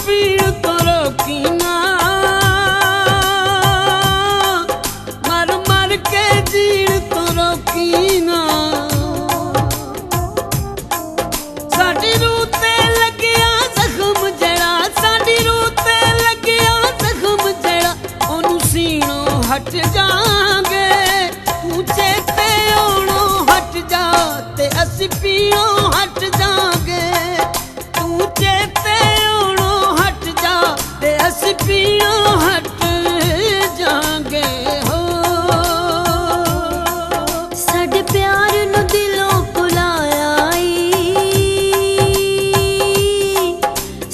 पीड़ तो रोकी ना, मर मर के जीण तो रोकी ना। साडी रूह ते लग्या जख्म जड़ा, साडी रूह ते लग्या जख्म जड़ा, ओनू सीनों हट जांगे। तू चेते ओनों हट जा ते असी पीड़ों हट जांगे। तू चेते ओनों हट जा ते असी पीड़ों हट जांगे। हो साडे प्यार नू दिलों भुलाया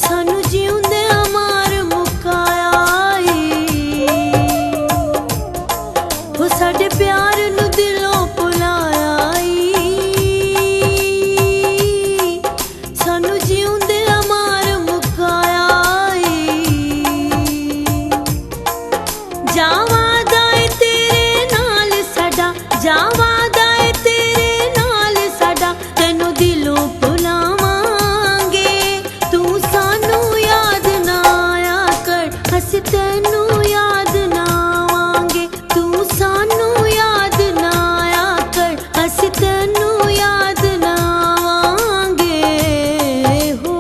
सानू जीउंदे मार मुकाया। हो साडे प्यार नू दिलों भुलाया सानू जीउंदे मार मुकाया। जावादा है तेरे नाल साडा, जावादा है तेरे नाल साडा, तेनू दिलों भुलावांगे। तू सानू याद ना आया कर, अस तेनू याद ना आवांगे। तू सानू याद ना आया कर, अस तेनू याद ना आवांगे। हो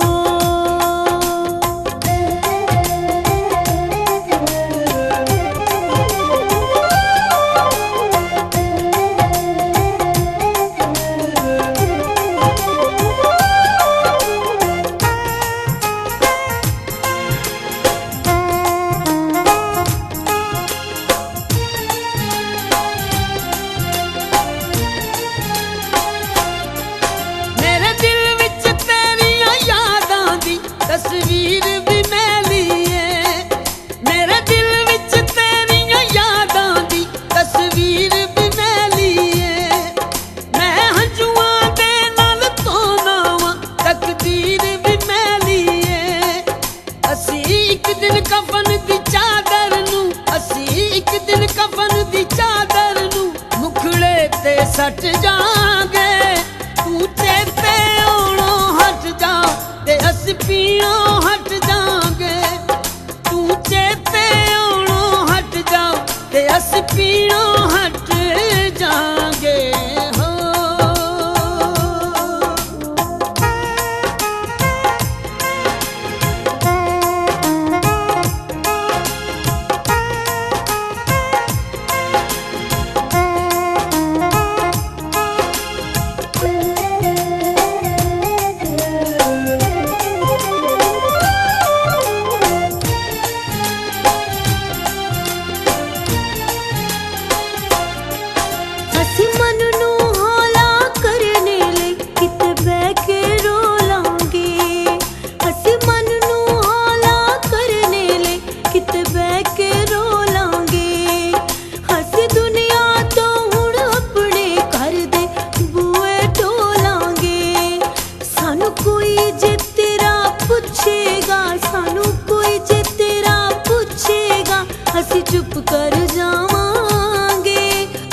मेरे दिल विच तेरियां यादां दी तस्वीर भी मैली है। मेरे दिल विच तेरियां यादां दी तस्वीर भी मैली है। मैं हंजुआं दे नाल धोना वां, तकदीर भी मैली है। असी एक दिन कफन दी चादर नू, असी एक दिन कफन दी चादर नू मुखड़े ते सट जांगे। तू चेते ओनों हट जा ते अस पीड़ों हट जांगे। तू चेते ओनों हट जा ते अस पीड़ों हट जांगे। हो असी मन नू हौला करने लई किते बह के रो लांगे। असी मन नू हौला करने लई किते बह के रो लांगे। असी दुनिया तो हुण अपने घर दे बूए ढोलांगे। सानू कोई जे तेरा पुछेगा, सानू कोई जे तेरा पुछेगा, असी चुप कर जावांगे।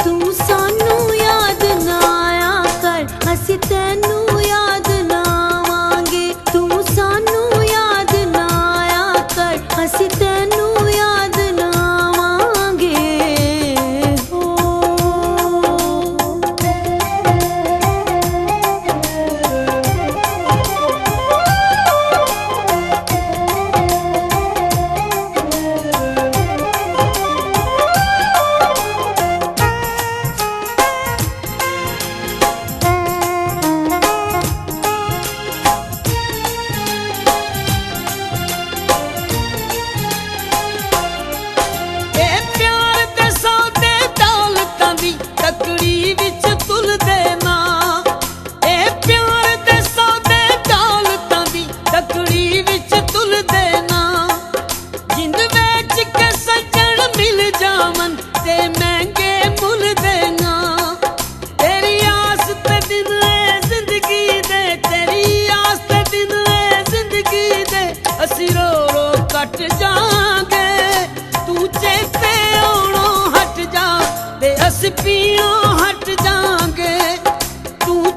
तू सानू याद ना आया कर, असी तेनू याद ना आवांगे। तू सानू याद ना आया कर, असी तेनू याद ना आवांगे। हो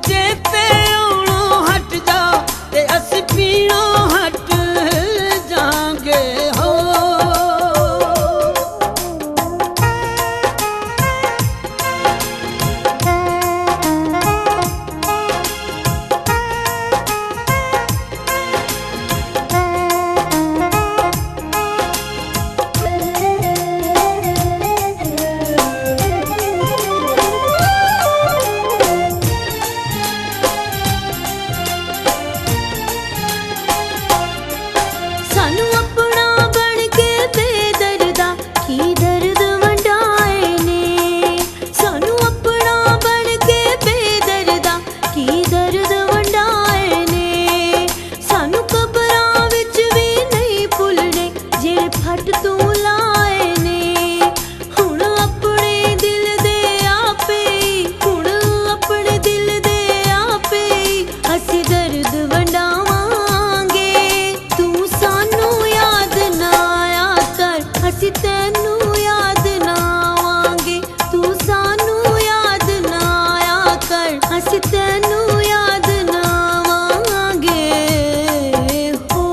चेते ओणों हट जा ते अस पीणों हट जा। ਸਾਨੂੰ ਆਪਣਾ ਬਣ ਕੇ ਬੇਦਰਦਾ ਕੀ ਦਰਦ ਵੰਡਾਏ ਨੇ। ਸਾਨੂੰ ਆਪਣਾ ਬਣ ਕੇ ਬੇਦਰਦਾ ਕੀ ਦਰਦ ਵੰਡਾਏ ਨੇ। ਸਾਨੂੰ ਕਬਰਾਂ ਵਿੱਚ ਵੀ ਨਹੀਂ ਭੁੱਲਣੇ ਜਿਹੜੇ ਫੱਟ ਤੂੰ ਲਾਏ ਨੇ। ਹੁਣ ਆਪਣੇ ਦਿਲ ਦੇ ਆਪੇ ਹੁਣ ਆਪਣੇ ਦਿਲ ਦੇ ਆਪੇ ਅਸੀਂ ਦਰਦ ਵੰਡਾਵਾਂਗੇ। ਤੂੰ ਸਾਨੂੰ ਯਾਦ ਨਾ ਆਇਆ ਕਰ ਅਸੀਂ ਤੈਨੂੰ ਯਾਦ ਨਾ ਆਵਾਂਗੇ। ਤੂੰ ਸਾਨੂੰ ਯਾਦ ਨਾ ਆਇਆ ਕਰ ਅਸੀਂ ਤੈਨੂੰ ਯਾਦ ਨਾ ਆਵਾਂਗੇ ਹੋ।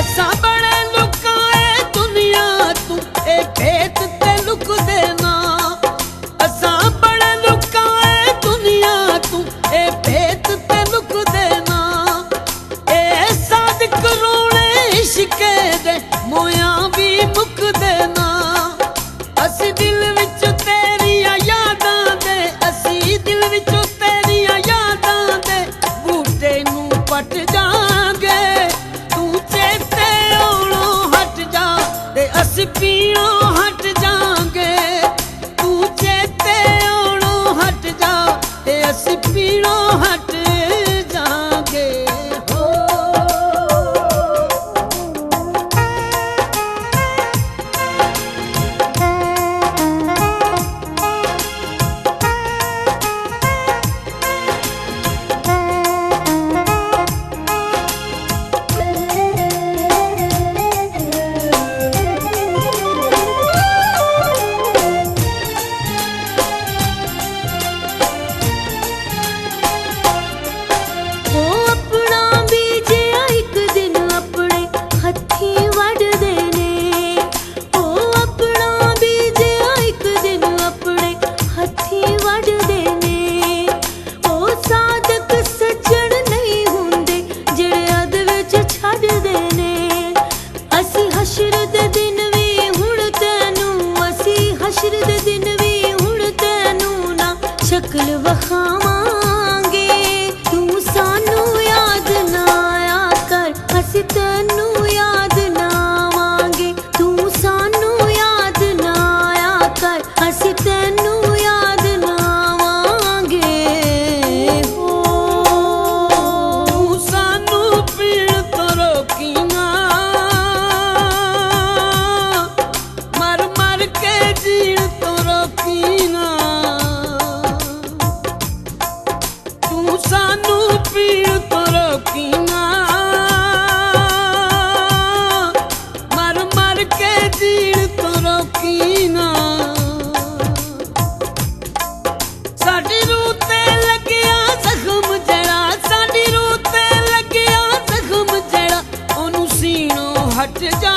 ਅਸਾਂ ਬੜੇ ਲੁਕਾਏ ਦੁਨੀਆ ਤੂੰ ਇਹ ਭੇਤ ਤੇ ਲੁਕਦੇ ਨਾ। ਅਸਾਂ ਬੜੇ ਲੁਕਾਏ ਦੁਨੀਆ ਤੂੰ ਇਹ ਭੇਤ ਤੇ ਲੁਕਦੇ ਨਾ। ਇਹ ਸਾਦਿਕ ਰੋਣੇ ਇਸ਼ਕੇ ਦੇ ਮੋਇਆਂ ਵੀ ਮੁੱਕਦੇ ਨਾ। ਅਸੀਂ ਦਿਲ ਵਿੱਚ ਤੇਰੀਆਂ ਯਾਦਾਂ ਦੇ ਅਸੀਂ ਦਿਲ ਵਿੱਚ ਤੇਰੀਆਂ ਯਾਦਾਂ ਦੇ ਬੂਟੇ ਨੂੰ ਪੱਟ ਜਾਾਂਗੇ। ਤੂੰ ਚੇਤੇ ਆਉਣੋਂ ਹਟ ਜਾ ਤੇ ਅਸੀਂ ਪੀਣੋਂ ਹਟ ਜਾਾਂਗੇ। ਤੂੰ ਚੇਤੇ ਆਉਣੋਂ ਹਟ ਜਾ ਤੇ ਅਸੀਂ ਪੀਣੋਂ ਹਟ ਜਾਾਂਗੇ ਹੋ। ਉਹ ਆਪਣਾ ਬੀਜਿਆ ਇੱਕ ਦਿਨ ਆਪਣੇ ਹੱਥੀਂ ਵੱਢਦੇ ਨੇ। ਉਹ ਆਪਣਾ ਬੀਜਿਆ ਇੱਕ ਦਿਨ ਆਪਣੇ ਹੱਥੀਂ ਵੱਢਦੇ ਨੇ। ਉਹ ਸਾਦਕ ਸੱਜਣ ਨਹੀਂ ਹੁੰਦੇ ਜਿਹੜੇ ਅੱਧ ਵਿੱਚ ਛੱਡਦੇ ਨੇ। ਅਸੀਂ ਹਸ਼ਰ ਦੇ ਦਿਨ ਵੀ ਹੁਣ ਤੈਨੂੰ ਅਸੀਂ ਹਸ਼ਰ ਦੇ ਦਿਨ ਵੀ ਹੁਣ ਤੈਨੂੰ ਨਾ ਸ਼ਕਲ ਵਖਾਵਾਂਗੇ। ਤੂੰ ਸਾਨੂੰ ਯਾਦ ਨਾ ਆਇਆ ਕਰ ਅਸੀਂ ਤੈਨੂੰ ਯਾਦ ਨਾ ਆਵਾਂਗੇ। ਤੂੰ ਸਾਨੂੰ ਯਾਦ ਨਾ ਆਇਆ ਕਰ ਅਸੀਂ ਤੈਨੂੰ ਯਾਦ ਨਾ ਆਵਾਂਗੇ ਹੋ। ਤੂੰ ਸਾਨੂੰ ਪੀੜ ਤੋਂ ਰੋਕੀ ਨਾ ਮਰ ਮਰ ਕੇ ਜੀਣ ਤੋਂ ਰੋਕੀ ਨਾ। ਤੂੰ ਸਾਨੂੰ ਪੀੜ ਤੋਂ ਰੋਕੀ ਨਾ ਮਰ ਮਰ ਕੇ ਜੀਣ ਤੋਂ ਰੋਕੀ ਨਾ। ਸਾਡੀ ਰੂਹ ਤੇ ਲੱਗਿਆ ਜ਼ਖਮ ਜਿਹੜਾ ਸਾਡੀ ਰੂਹ ਤੇ ਲੱਗਿਆ ਜ਼ਖਮ ਜਿਹੜਾ ਉਹਨੂੰ ਸੀਣੋਂ ਹਟ ਜਾ।